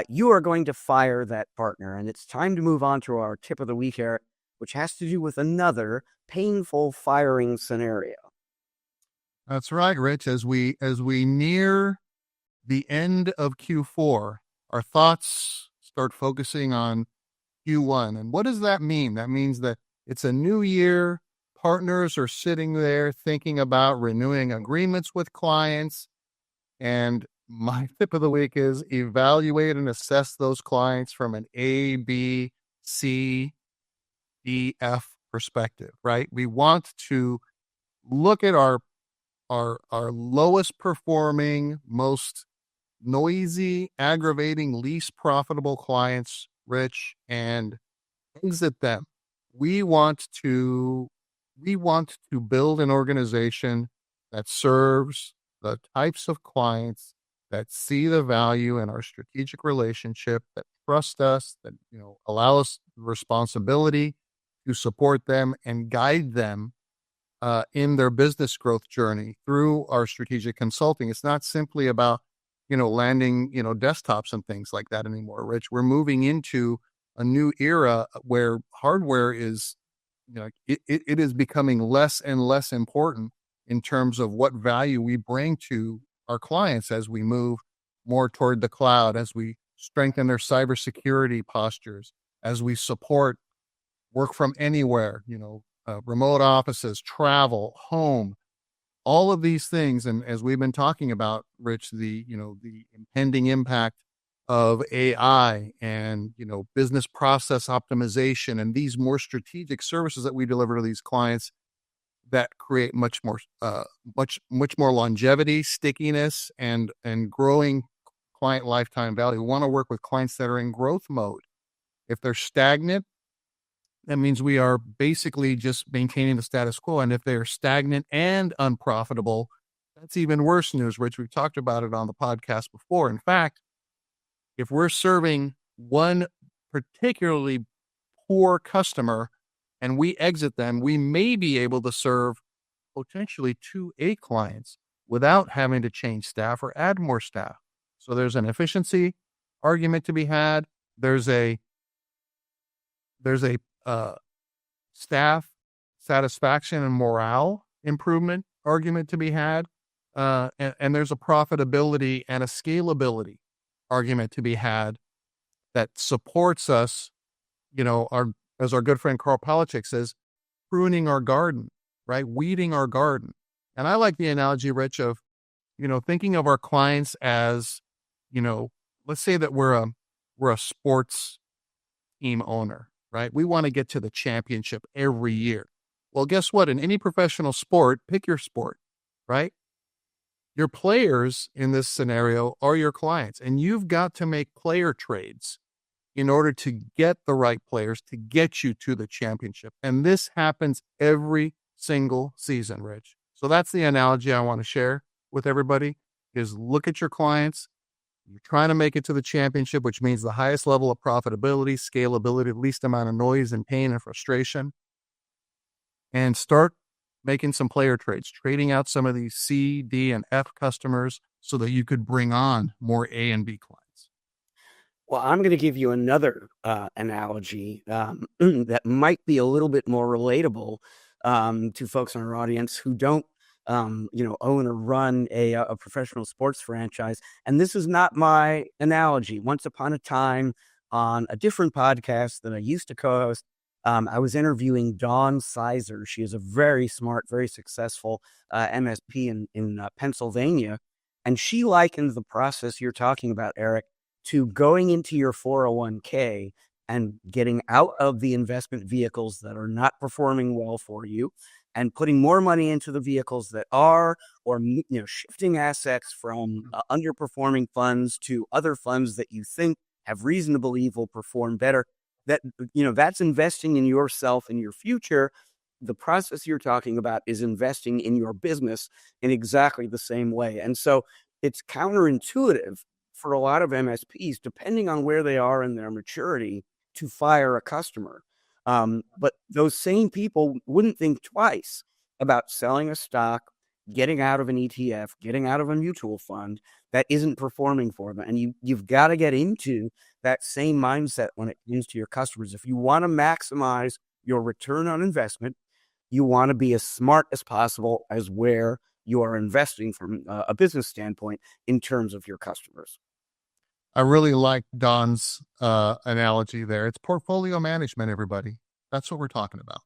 you are going to fire that partner. And it's time to move on to our tip of the week, Eric, which has to do with another painful firing scenario. That's right, Rich. As we near the end of Q4, our thoughts start focusing on Q1. And what does that mean? That means that it's a new year. Partners are sitting there thinking about renewing agreements with clients. And my tip of the week is evaluate and assess those clients from an A, B, C, D, F perspective, right? We want to look at our lowest performing, most noisy, aggravating, least profitable clients, Rich, and exit them. We want to build an organization that serves the types of clients that see the value in our strategic relationship, that trust us, that allow us responsibility to support them and guide them in their business growth journey through our strategic consulting. It's not simply about landing desktops and things like that anymore, Rich. We're moving into a new era where hardware is it is becoming less and less important in terms of what value we bring to our clients as we move more toward the cloud, as we strengthen their cybersecurity postures, as we support work from anywhere, remote offices, travel, home, all of these things. And as we've been talking about, Rich, the impending impact of AI and, business process optimization and these more strategic services that we deliver to these clients that create much more longevity, stickiness, and growing client lifetime value. We want to work with clients that are in growth mode. If they're stagnant, that means we are basically just maintaining the status quo. And if they are stagnant and unprofitable, that's even worse news, Rich. We've talked about it on the podcast before. In fact, if we're serving one particularly poor customer and we exit them, we may be able to serve potentially 2A clients without having to change staff or add more staff. So there's an efficiency argument to be had. There's a staff satisfaction and morale improvement argument to be had. And there's a profitability and a scalability argument to be had that supports us, as our good friend Carl Palachuk says, pruning our garden, right? Weeding our garden. And I like the analogy, Rich, of, thinking of our clients as, let's say that we're a sports team owner, right? We want to get to the championship every year. Well, guess what? In any professional sport, pick your sport, right? Your players in this scenario are your clients, and you've got to make player trades in order to get the right players to get you to the championship. And this happens every single season, Rich. So that's the analogy I want to share with everybody is look at your clients. You're trying to make it to the championship, which means the highest level of profitability, scalability, least amount of noise and pain and frustration. And start making some player trades, trading out some of these C, D, and F customers so that you could bring on more A and B clients. Well, I'm going to give you another analogy that might be a little bit more relatable to folks in our audience who don't, own or run a professional sports franchise. And this is not my analogy. Once upon a time on a different podcast that I used to co-host, I was interviewing Dawn Cizer. She is a very smart, very successful MSP in Pennsylvania. And she likened the process you're talking about, Eric, to going into your 401k and getting out of the investment vehicles that are not performing well for you and putting more money into the vehicles that are, or shifting assets from underperforming funds to other funds that you think have reasonably will perform better. That's investing in yourself and your future. The process you're talking about is investing in your business in exactly the same way. And so it's counterintuitive for a lot of MSPs, depending on where they are in their maturity, to fire a customer. But those same people wouldn't think twice about selling a stock, getting out of an ETF, getting out of a mutual fund, that isn't performing for them. And you've got to get into that same mindset when it comes to your customers. If you want to maximize your return on investment, you want to be as smart as possible as where you are investing from a business standpoint in terms of your customers. I really like Don's analogy there. It's portfolio management, everybody. That's what we're talking about.